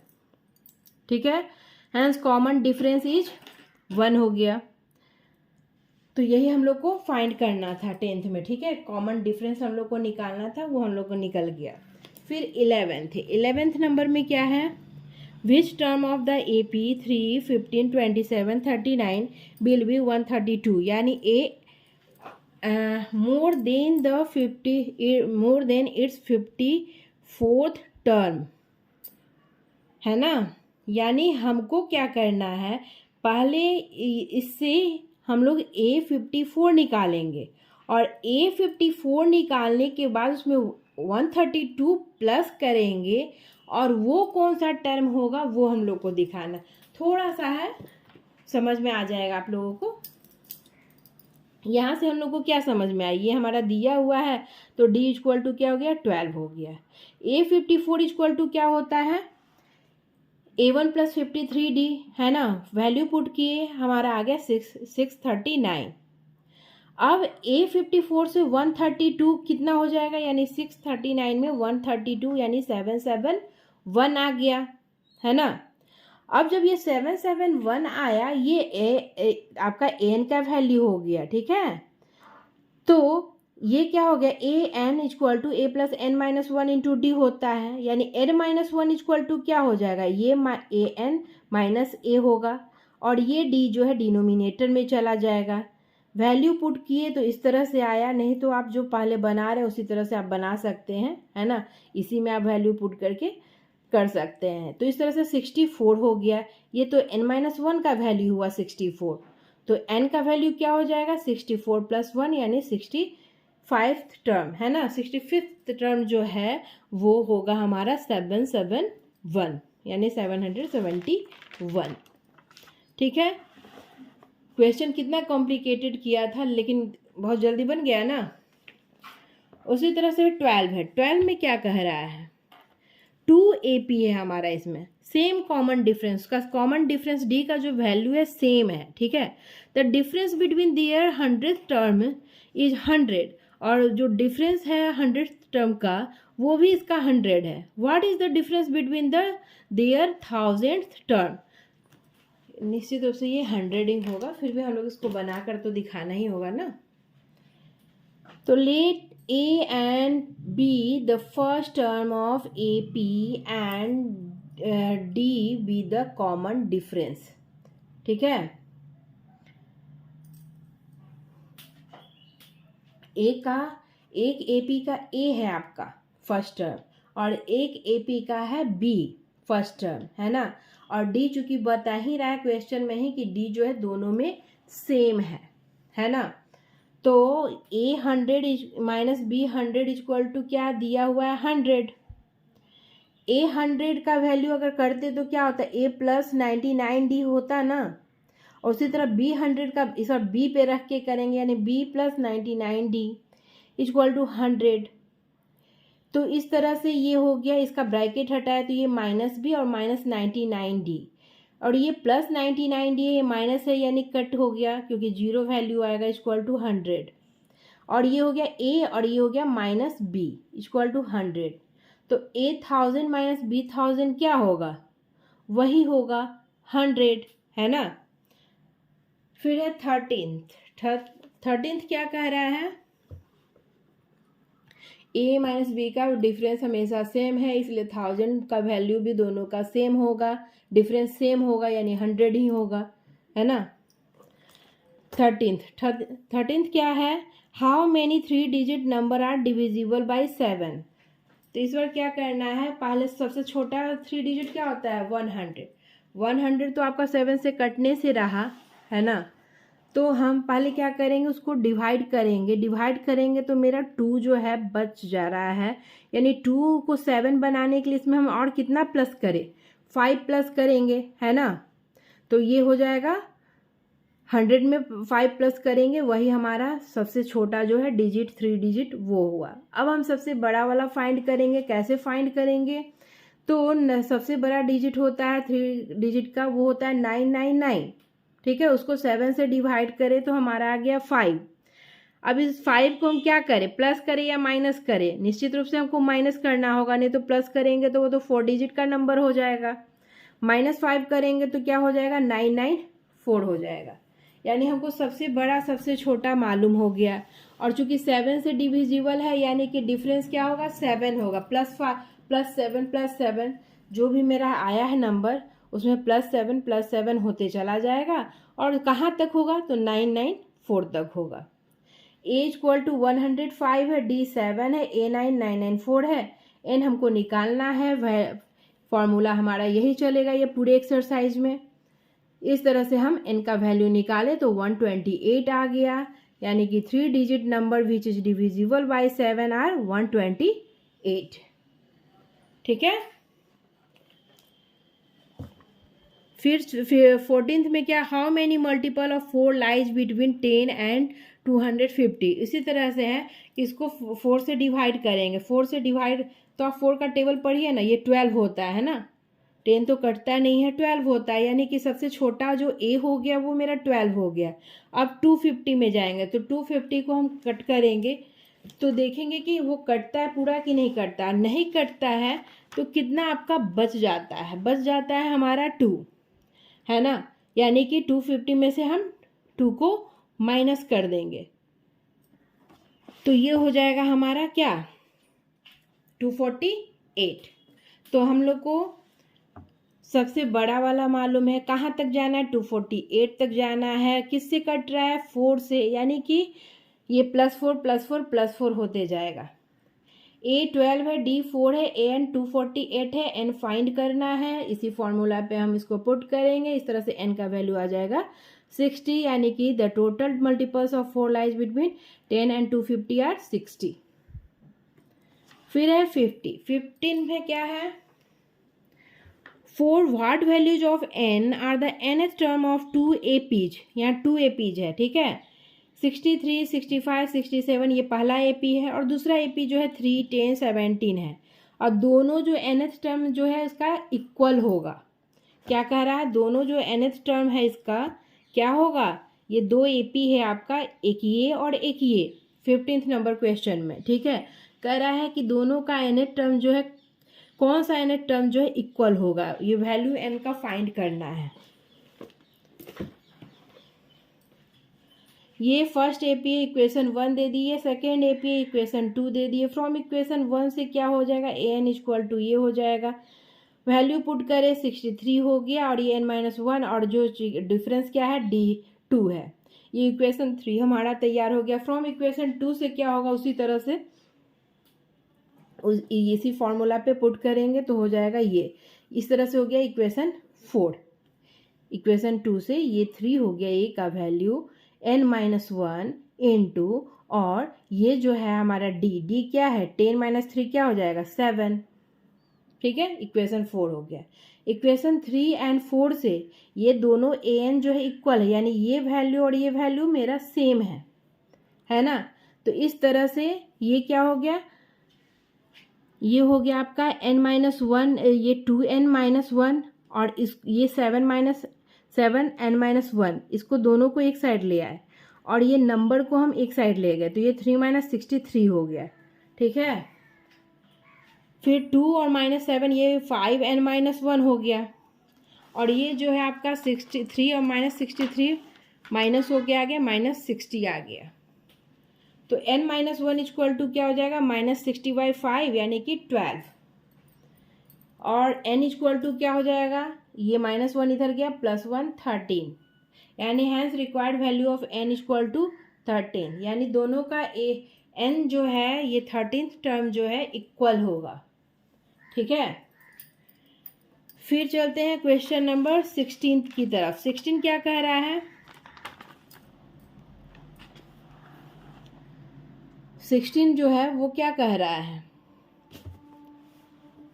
ठीक है। हैंस कॉमन डिफरेंस इज 1 हो गया। तो यही हम लोग को फाइंड करना था 10th में, ठीक है। कॉमन डिफरेंस हम लोग को निकालना था, वो हम लोग को निकल गया। फिर 11th नंबर में क्या है, which term of the AP 3, 15, 27, 39 will be 132, यानी more than it's 54th term, है ना। यानी हमको क्या करना है, पहले इससे हम लोग A54 निकालेंगे और A54 निकालने के बाद उसमें 132 प्लस करेंगे और वो कौन सा टर्म होगा वो हम लोग को दिखाना। थोड़ा सा है, समझ में आ जाएगा आप लोगों को। यहाँ से हम लोग को क्या समझ में आई, ये हमारा दिया हुआ है तो D इक्वल टू क्या हो गया, 12 हो गया। A54 इक्वल टू क्या होता है, A1 + 53D, है ना। वैल्यू पुट किए, हमारा आ गया 639। अब A54 से 132 कितना हो जाएगा, यानी 639 में 132 यानी 771 आ गया, है ना। अब जब ये 771 आया, ये आपका n का वैल्यू हो गया, ठीक है। तो ये क्या हो गया, an equal to A + n-1 into D होता है, यानी n-1 इक्वल टू क्या हो जाएगा, ये an - a होगा और ये d जो है डिनोमिनेटर में चला जाएगा। वैल्यू पुट किए तो इस तरह से आया, नहीं तो आप जो पहले बना रहे हैं उसी तरह से आप बना सकते हैं, है ना। इसी में आप वैल्यू पुट करके कर सकते हैं। तो इस तरह से 64 हो गया। ये तो n-1 का वैल्यू हुआ 64, तो n का वैल्यू क्या हो जाएगा, 64 + 1 यानी 65th टर्म, है ना। 65th टर्म जो है वो होगा हमारा 771 यानी 771, ठीक है। क्वेश्चन कितना कॉम्प्लिकेटेड किया था, लेकिन बहुत जल्दी बन गया ना। उसी तरह से 12 है, 12 में क्या कह रहा है, 2AP है हमारा, इसमें सेम कॉमन डिफरेंस का, कॉमन डिफरेंस D का जो वैल्यू है सेम है, ठीक है। The difference between their 100th term is 100, और जो डिफरेंस है 100th टर्म का वो भी इसका 100 है। What is the difference between their 1000th term, निश्चित रूप से ये 100 ही होगा, फिर भी हम लोग इसको बनाकर तो दिखाना ही होगा ना। तो late A and B the first term of AP and D be the common difference, ठीक है। एक AP का A है आपका फर्स्ट टर्म और एक AP का है B फर्स्ट टर्म, है ना। और D चूंकि बता ही रहा है क्वेश्चन में ही कि D जो है दोनों में सेम है ना। तो A100 - B100 इक्वल टू क्या दिया हुआ है, 100। A100 का वैल्यू अगर करते तो क्या होता है, A + 99D होता ना। और उसी तरह B100 का इस बार B पे रख के करेंगे, यानी B + 99D इक्वल टू 100। तो इस तरह से ये हो गया, इसका ब्रैकेट हटाया तो ये -B और -99D, और ये +99D है, ये माइनस है यानी कट हो गया क्योंकि 0 वैल्यू आएगा, इक्वल टू 100। और ये हो गया A और ये हो गया -B इक्वल टू 100। तो A1000 - B1000 क्या होगा, वही होगा 100, है ना। फिर है 13th क्या कह रहा है, ए माइनस बी का डिफरेंस हमेशा सेम है, इसलिए 1000 का वैल्यू भी दोनों का सेम होगा, डिफरेंस सेम होगा यानी 100 ही होगा, है ना। 13th क्या है, how many 3 digit number are divisible by 7। तो इस बार क्या करना है, पहले सबसे छोटा 3 डिजिट क्या होता है 100। 100 तो आपका 7 से कटने से रहा, है ना। तो हम पहले क्या करेंगे, उसको डिवाइड करेंगे तो मेरा 2 जो है बच जा रहा है, यानी 2 को 7 बनाने के लिए इसमें हम और कितना प्लस करें, 5 प्लस करेंगे, है ना। तो ये हो जाएगा 100 में 5 प्लस करेंगे, वही हमारा सबसे छोटा जो है डिजिट 3 डिजिट वो हुआ। अब हम सबसे बड़ा वाला फाइंड करेंगे, कैसे फाइंड करेंगे, तो सबसे बड़ा डिजिट होता है 3 डिजिट का, वो होता है 999, ठीक है। उसको 7 से डिवाइड करें तो हमारा आ गया 5। अब इस 5 को हम क्या करें, प्लस करें या माइनस करें, निश्चित रूप से हमको माइनस करना होगा, नहीं तो प्लस करेंगे तो वो तो 4 डिजिट का नंबर हो जाएगा। -5 करेंगे तो क्या हो जाएगा 994 हो जाएगा, यानी हमको सबसे बड़ा सबसे छोटा मालूम हो गया। और चूंकि 7 से डिविजिबल है यानी कि डिफरेंस क्या होगा 7 होगा, +7 जो भी मेरा आया है नंबर उसमें +7 होते चला जाएगा, और कहाँ तक होगा तो 994 तक होगा। A=105 है, D7 है, A9994 है, N हमको निकालना है, वह फॉर्मूला हमारा यही चलेगा ये पूरे एक्सरसाइज में। इस तरह से हम n का वैल्यू निकाले तो 128 आ गया, यानी कि 3 digit number which is divisible by 7 are 128, ठीक है। फिर 14th में क्या, how many multiple of 4 lies between 10 and 250। इसी तरह से है, इसको 4 से डिवाइड करेंगे, 4 से डिवाइड तो आप 4 का टेबल पढ़िए ना, ये 12 होता है ना, 10 तो कटता नहीं है 12 होता है, यानी कि सबसे छोटा जो ए हो गया वो मेरा 12 हो गया। अब 250 में जाएंगे तो 250 को हम कट करेंगे तो देखेंगे कि वो कटता है पूरा कि नहीं कटता, नहीं कटता है तो कितना आपका बच जाता है, बच जाता है हमारा 2, है ना। यानी कि 250 में से हम 2 को माइनस कर देंगे तो ये हो जाएगा हमारा क्या 248। तो हम लोग को सबसे बड़ा वाला मालूम है, कहाँ तक जाना है 248 तक जाना है, किससे कट रहा है 4 से, यानी कि ये +4 होते जाएगा। A12 है, D4 है, AN 248 है, N फाइंड करना है, इसी फॉर्मूला पे हम इसको पुट करेंगे, इस तरह से N का वैल्यू आ जाएगा 60, यानी कि the total multiples of 4 lies between 10 and 250 are 60। फिर है 15 में क्या है, For what values of n are the nth term of 2 APs, यहाँ 2 APs है, ठीक है। 63, 65, 67 ये पहला AP है, और दूसरा AP जो है 3, 10, 17 है, और दोनों जो nth टर्म जो है इसका इक्वल होगा। क्या कह रहा है, दोनों जो nth टर्म है इसका क्या होगा, ये 2 AP है आपका, एक ये और एक ये 15th नंबर क्वेश्चन में, ठीक है। कह रहा है कि दोनों का nth टर्म जो है, कौन सा nth टर्म जो है इक्वल होगा, ये वैल्यू n का फाइंड करना है। ये फर्स्ट एपीए इक्वेशन 1 दे दी है, सेकेंड एपीए इक्वेशन 2 दे दी है। फ्रॉम इक्वेशन 1 से क्या हो जाएगा, an = ये हो जाएगा, वैल्यू पुट करें 63 हो गया, और ये n-1 और जो डिफरेंस क्या है D2 है, ये इक्वेशन 3 हमारा तैयार हो गया। फ्रॉम इक्वेशन 2 से क्या होगा, उसी तरह से इसी फॉर्मूला पे पुट करेंगे तो हो जाएगा ये, इस तरह से हो गया इक्वेशन 4। इक्वेशन 2 से ये 3 हो गया, ए का वैल्यू n-1 इंटू, और ये जो है हमारा डी क्या है 10 - 3 क्या हो जाएगा 7, ठीक है। इक्वेशन 4 हो गया। इक्वेशन 3 एंड 4 से ये दोनों an जो है इक्वल है, यानी ये वैल्यू और ये वैल्यू मेरा सेम है ना। तो इस तरह से ये क्या हो गया, ये हो गया आपका n-1, ये 2n-1, और इस ये 7 n-1, इसको दोनों को एक साइड ले आए, और ये नंबर को हम एक साइड ले गए, तो ये 3 - 63 हो गया, ठीक है। फिर 2 और -7 ये 5n-1 हो गया, और ये जो है आपका 63 और -63 माइनस हो गया, आ गया -60 आ गया। तो n-1 इक्वल टू क्या हो जाएगा, -60/5 यानी कि 12, और n इक्वल टू क्या हो जाएगा, ये -1 इधर गया, +1 13, यानी hence required value of n equal to 13, यानी दोनों का n जो है ये 13th टर्म जो है इक्वल होगा। ठीक है, फिर चलते हैं क्वेश्चन नंबर 16 की तरफ। 16 क्या कह रहा है, 16 जो है वो क्या कह रहा है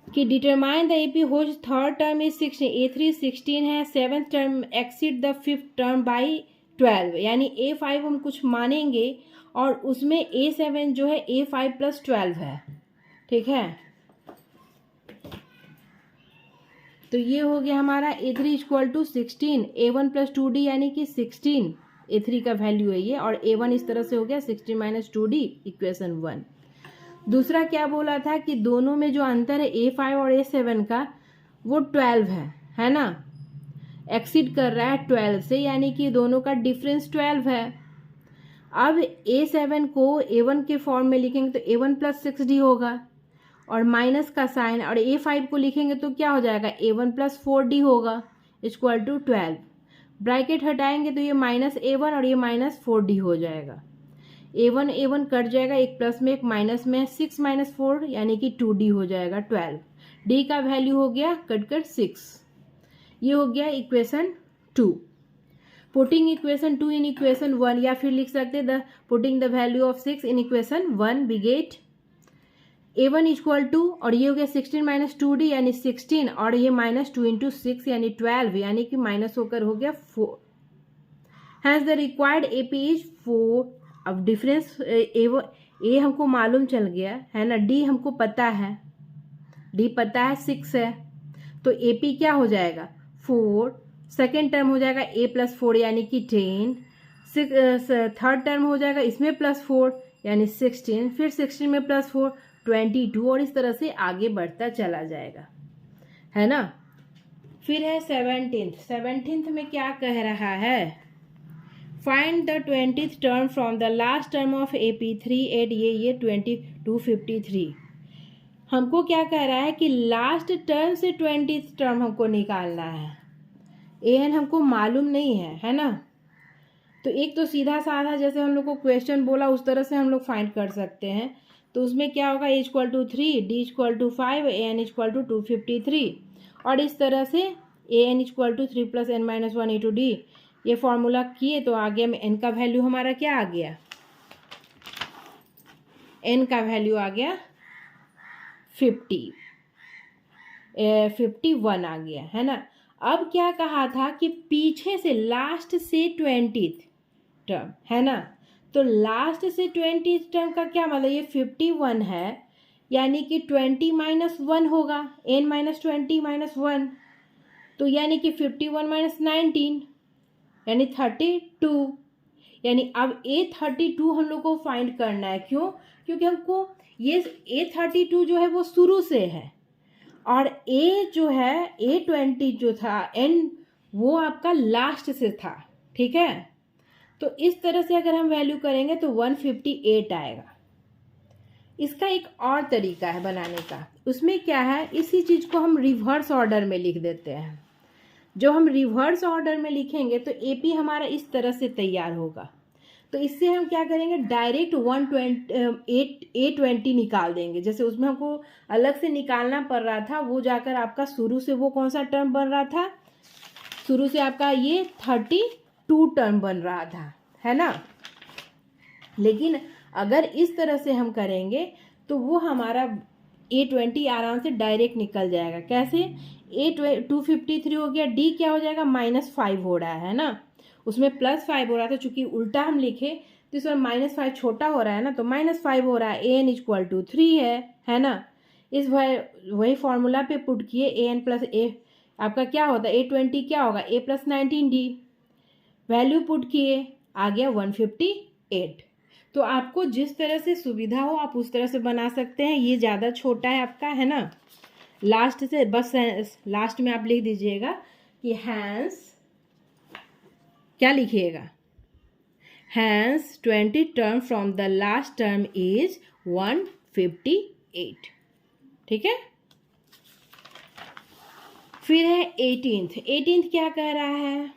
कि determine the AP whose third term is 16, A3 16 है, 7th term exceed the 5th term by 12, यानी A5 हम कुछ मानेंगे और उसमें A7 जो है A5 + 12 है। ठीक है, तो ये हो गया हमारा A3 equal to 16, A1 + 2D यानी कि 16 A3 का वैल्यू है ये, और A1 इस तरह से हो गया 16 - 2D, इक्वेशन 1। दूसरा क्या बोला था कि दोनों में जो अंतर है A5 और A7 का वो 12 है ना, एक्सीड कर रहा है 12 से, यानी कि दोनों का डिफरेंस 12 है। अब A7 को A1 के फॉर्म में लिखेंगे तो A1 + 6D होगा, और माइनस का साइन, और A5 को लिखेंगे तो क्या हो जाएगा, A1 + 4D होगा, इक्वल टू 12। ब्रैकेट हटाएंगे तो ये -A1 और ये -4D हो जाएगा। A1 कट जाएगा, एक प्लस में एक माइनस में, 6 - 4 यानी कि 2D हो जाएगा 12। D का वैल्यू हो गया कट कर 6। ये हो गया equation 2। Putting equation 2 in equation 1, या फिर लिख सकते हैं the putting the value of 6 in equation 1 we get A1 equal to, और ये हो गया 16 - 2D यानी 16, और ये -2 × 6 यानी 12, यानी कि माइनस होकर हो गया 4। Has the required AP is 4। अब डिफरेंस ए हमको मालूम चल गया है ना, डी हमको पता है, डी पता है 6 है, तो AP क्या हो जाएगा 4, सेकेंड टर्म हो जाएगा A + 4 यानी कि 10, थर्ड टर्म हो जाएगा इसमें +4 यानी 16, फिर 16 में +4 22, और इस तरह से आगे बढ़ता चला जाएगा, है ना। फिर है 17th में क्या कह रहा है, find the 20th term from the last term of AP3 at ये 253। हमको क्या कह रहा है कि लास्ट टर्म से 20th टर्म हमको निकालना है, AN हमको मालूम नहीं है ना। तो एक तो सीधा साधा जैसे हम लोग को क्वेश्चन बोला उस तरह से हम लोग फाइंड कर सकते हैं। तो उसमें क्या होगा, A = 3, D = 5, AN = 253, और इस तरह से AN = 3 + n - 1 × D, ये फॉर्मूला किए तो आगे में n का वैल्यू हमारा क्या आ गया, n का वैल्यू आ गया 51 आ गया, है ना। अब क्या कहा था कि पीछे से लास्ट से 20th टर्म, है ना, तो लास्ट से 20th टर्म का क्या मतलब, ये 51 है यानी कि 20 - 1 होगा, n - 20 - 1, तो यानी कि 51 - 19 यानी 32, यानी अब A32 हम लोग को फाइंड करना है। क्यों, क्योंकि हमको ये A32 जो है वो शुरू से है, और A जो है A20 जो था N वो आपका लास्ट से था। ठीक है, तो इस तरह से अगर हम वैल्यू करेंगे तो 158 आएगा। इसका एक और तरीका है बनाने का, उसमें क्या है, इसी चीज़ को हम रिवर्स ऑर्डर में लिख देते हैं। जो हम रिवर्स ऑर्डर में लिखेंगे तो AP हमारा इस तरह से तैयार होगा। तो इससे हम क्या करेंगे, डायरेक्ट A20 निकाल देंगे। जैसे उसमें हमको अलग से निकालना पड़ रहा था, वो जाकर आपका शुरू से वो कौन सा टर्म बन रहा था, शुरू से आपका ये 32 टर्म बन रहा था, है ना। लेकिन अगर इस तरह से हम करेंगे तो वो हमारा A20 आराम से डायरेक्ट निकल जाएगा। कैसे, A253 हो गया, D क्या हो जाएगा, -5 हो रहा है ना, उसमें +5 हो रहा था, चूंकि उल्टा हम लिखे तो इस बार -5 छोटा हो रहा है ना, तो -5 हो रहा है। AN = 3 है ना। इस वही फॉर्मूला पे पुट किए, AN + A आपका क्या होता है, A20 क्या होगा, A + 19D, वैल्यू पुट किए, आ गया 158। तो आपको जिस तरह से सुविधा हो आप उस तरह से बना सकते हैं। ये ज़्यादा छोटा है आपका, है ना। लास्ट से बस लास्ट में आप लिख दीजिएगा कि हैंस, क्या लिखिएगा, hence 20 term from the last term is 158। ठीक है। फिर है 18th क्या कह रहा है?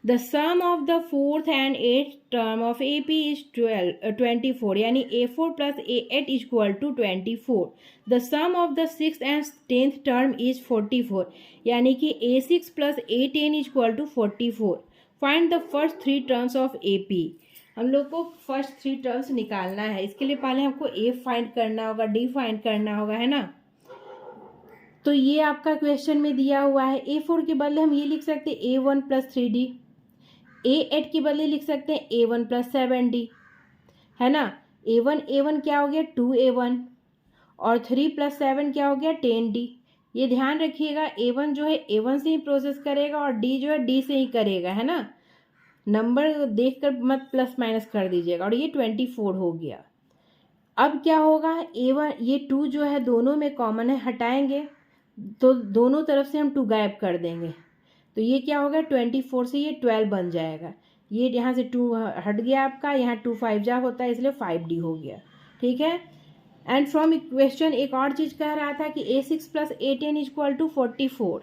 The sum of the 4th and 8th term of AP is 24, यानी A4 plus A8 is equal to 24। The sum of the 6th and 10th term is 44, यानी कि A6 plus A10 is equal to 44। Find the first 3 terms of AP। हम लोग को first 3 terms निकालना है। इसके लिए पहले हमको A फाइंड करना होगा, D फाइंड करना होगा, है ना। तो ये आपका क्वेश्चन में दिया हुआ है। A4 के बदले हम ये लिख सकते हैं A1 प्लस 3D। A8 के बदले लिख सकते हैं A1 प्लस 7D, है ना। A1 क्या हो गया 2A1 और 3 प्लस 7 क्या हो गया 10D। ये ध्यान रखिएगा, A1 जो है A1 से ही प्रोसेस करेगा और D जो है D से ही करेगा, है ना। नंबर देखकर मत प्लस माइनस कर दीजिएगा। और ये 24 हो गया। अब क्या होगा, A1 ये 2 जो है दोनों में कॉमन है, हटाएंगे तो दोनों तरफ से हम 2 गायब कर देंगे। तो ये क्या होगा 24 से ये 12 बन जाएगा। ये यहाँ से 2 हट गया आपका, यहाँ 2 5 जा होता है, इसलिए 5D हो गया। ठीक है। एंड फ्रॉम इक्वेशन एक और चीज़ कह रहा था कि A6 plus A10 is equal to 44।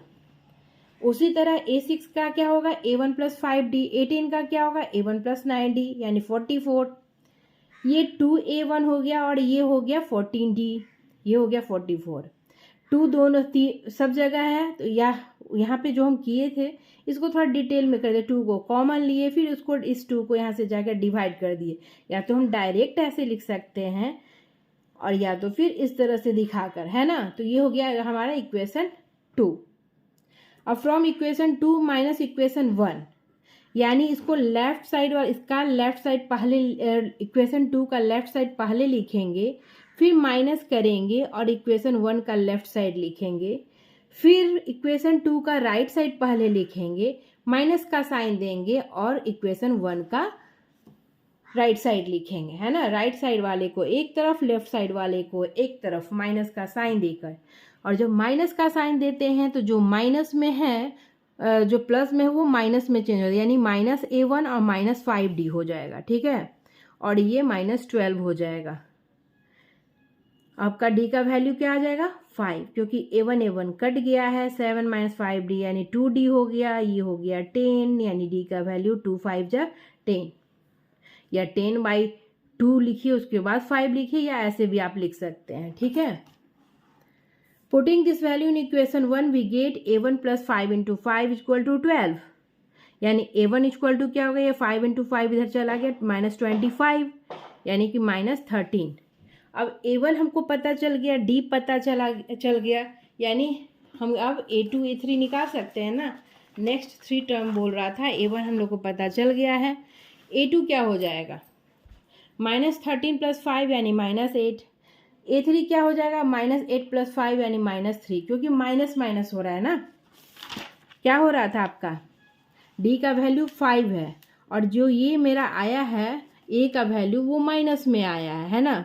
उसी तरह A6 का क्या होगा A1 प्लस 5D, A10 का क्या होगा A1 प्लस 9D, यानी 44। ये 2A1 हो गया और ये हो गया 14D, ये हो गया 44। 2 दोनों सब जगह है। तो यहाँ पे जो हम किए थे इसको थोड़ा डिटेल में कर दिए। 2 को कॉमन लिए, फिर उसको इस 2 को यहाँ से जाकर डिवाइड कर दिए। या तो हम डायरेक्ट ऐसे लिख सकते हैं और या तो फिर इस तरह से दिखाकर, है ना। तो ये हो गया हमारा इक्वेशन 2। अब फ्रॉम इक्वेशन 2 माइनस इक्वेशन 1, यानी इसको लेफ्ट साइड और इसका लेफ्ट साइड पहले, इक्वेशन 2 का लेफ्ट साइड पहले लिखेंगे, फिर माइनस करेंगे और इक्वेशन 1 का लेफ्ट साइड लिखेंगे, फिर इक्वेशन 2 का राइट साइड पहले लिखेंगे, माइनस का साइन देंगे और इक्वेशन 1 का राइट साइड लिखेंगे, है ना। राइट साइड वाले को एक तरफ, लेफ्ट साइड वाले को एक तरफ, माइनस का साइन देकर। और जब माइनस का साइन देते हैं तो जो माइनस में है, जो प्लस में है वो माइनस में चेंज हो जाएगा, यानी -A1 और -5D हो जाएगा। ठीक है। और ये -12 हो जाएगा। आपका D का वैल्यू क्या आ जाएगा 5, क्योंकि A1 कट गया है। 7 - 5D यानी 2D हो गया। ये हो गया 10, यानी D का वैल्यू 2 5 जा 10, या 10/2 लिखिए, उसके बाद 5 लिखिए, या ऐसे भी आप लिख सकते हैं। ठीक है। Putting this value in equation 1 we get A1 plus 5 × 5 equal to 12, यानी A1 इक्वल टू क्या हो गया, ये 5 × 5 इधर चला गया -25, यानी कि -13। अब A1 हमको पता चल गया, D पता चल गया, यानी हम अब A2 A3 निकाल सकते हैं ना। नेक्स्ट 3 टर्म बोल रहा था, A1 हम लोग को पता चल गया है। A2 क्या हो जाएगा -13 + 5 यानी -8। A3 क्या हो जाएगा -8 + 5 यानी -3, क्योंकि माइनस माइनस हो रहा है ना। क्या हो रहा था आपका D का वैल्यू 5 है और जो ये मेरा आया है A का वैल्यू वो माइनस में आया है ना।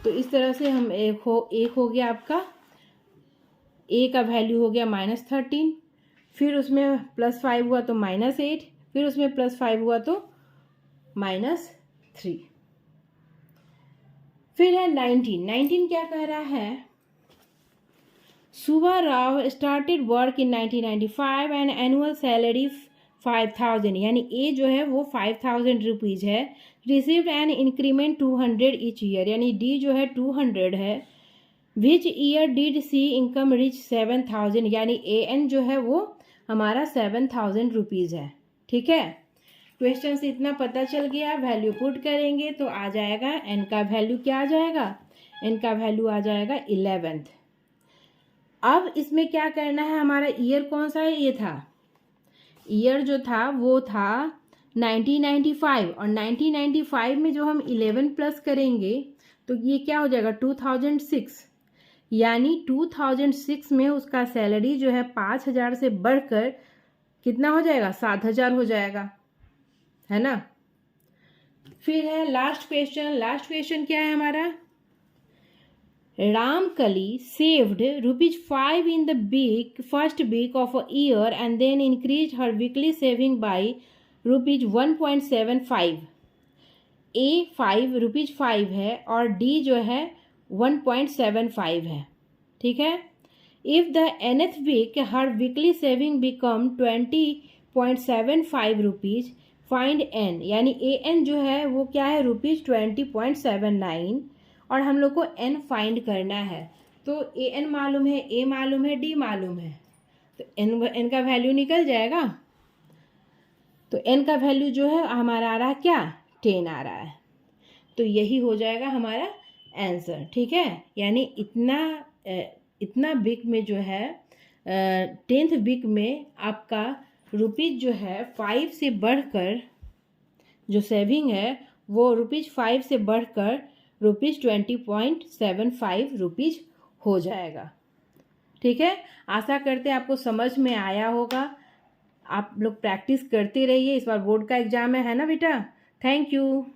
तो इस तरह से हम एक हो गया आपका A का वैल्यू हो गया -13, फिर उसमें +5 हुआ तो -8, फिर उसमें +5 हुआ तो -3। फिर है 19 क्या कह रहा है, Subba Rao started work in 1995 and annual salary 5000, यानी ए जो है वो 5000 रुपीज़ है। Received an increment 200 each year, यानी डी जो है 200 है। Which year did she income reach 7000, यानी ए एन जो है वो हमारा 7000 रुपीज़ है। ठीक है। क्वेश्चन से इतना पता चल गया। वैल्यू पुट करेंगे तो आ जाएगा एन का वैल्यू क्या आ जाएगा, एन का वैल्यू आ जाएगा 11th। अब इसमें क्या करना है, हमारा ईयर कौन सा है, ये था ईयर जो था वो था 1995, और 1995 में जो हम 11 प्लस करेंगे तो ये क्या हो जाएगा 2006, यानी 2006 में उसका सैलरी जो है 5000 से बढ़कर कितना हो जाएगा 7000 हो जाएगा, है ना। फिर है लास्ट क्वेश्चन क्या है हमारा, Ramkali saved ₹5 in the first week of a year and then increased her weekly saving by ₹1.75, A5 ₹5 है और D जो है 1.75 है, ठीक है। If the nth week her weekly saving become 20.75 rupees, find n, यानी an जो है वो क्या है ₹20.79 और हम लोग को n फाइंड करना है। तो an मालूम है, a मालूम है, d मालूम है, तो n का वैल्यू निकल जाएगा। तो n का वैल्यू जो है हमारा आ रहा है क्या, 10 आ रहा है। तो यही हो जाएगा हमारा आंसर, ठीक है। यानी इतना वीक में जो है 10th वीक में आपका रुपीज़ जो है 5 से बढ़कर, जो सेविंग है वो ₹5 से बढ़कर ₹20.75 रुपीज़ हो जाएगा, ठीक है। आशा करते हैं आपको समझ में आया होगा। आप लोग प्रैक्टिस करते रहिए, इस बार बोर्ड का एग्ज़ाम है ना बेटा। Thank you.